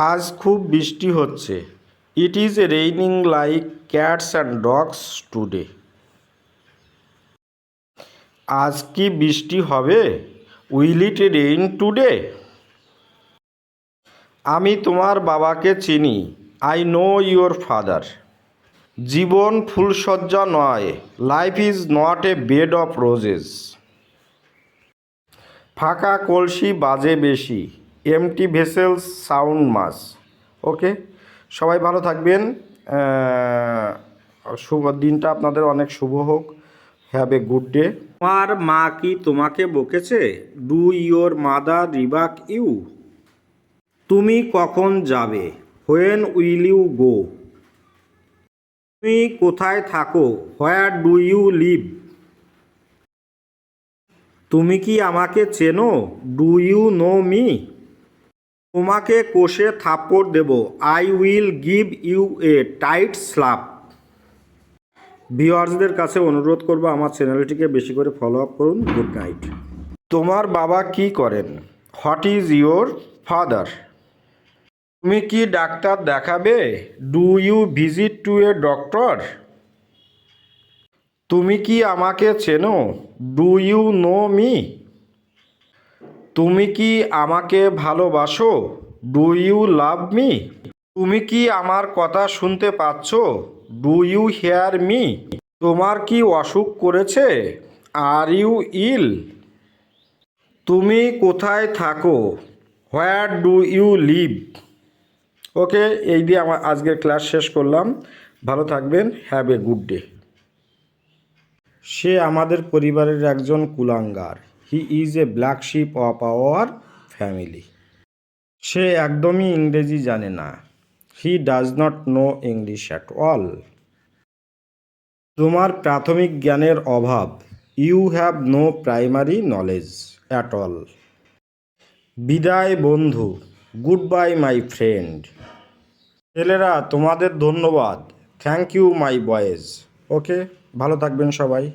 আজ খুব বৃষ্টি হচ্ছে। It is raining like cats and dogs today. আজ কি বৃষ্টি হবে? Will it rain today? আমি তোমার বাবাকে চিনি। I know your father. জীবন ফুলশয্যা নয়। Life is not a bed of roses. ফাঁকা কলসি বাজে বেশি। Empty vessels sound much. Okay, সবাই ভালো থাকবেন। শুভ দিনটা আপনাদের অনেক শুভ হোক। Have a good day. তোমার মা কি তোমাকে বকেছে? Do your mother rebuke you? তুমি কখন যাবে? When will you go? তুমি কোথায় থাকো? Where do you live? তুমি কি আমাকে চেনো? Do you know me? তোমাকে কষে থাপ্পড় দেব। I will give you a tight slap. ভিউয়ার্সদের কাছে অনুরোধ করব আমার চ্যানেলটিকে বেশি করে ফলো আপ করুন। Good night. তোমার বাবা কি করেন? What is your father? তুমি কি ডাক্তার দেখাবে? Do you visit to a doctor? তুমি কি আমাকে চেনো? Do you know me? তুমি কি আমাকে ভালোবাসো? Do you love me? তুমি কি আমার কথা শুনতে পাচ্ছ? Do you hear me? তোমার কি অসুখ করেছে? Are you ill? তুমি কোথায় থাকো? Where do you live? Okay, এই দিয়ে আমার আজকের ক্লাস শেষ করলাম। ভালো থাকবেন। Have a good day. সে আমাদের পরিবারের একজন কুলাঙ্গার। He is a black sheep of our family. সে একদমই ইংরেজি জানে না। He does not no English at all. তোমার প্রাথমিক জ্ঞানের অভাব। You have no primary knowledge at all. বিদায় বন্ধু। Goodbye my friend. ছেলেরা তোমাদের ধন্যবাদ। Thank you my boys. Okay, ভালো থাকবেন সবাই।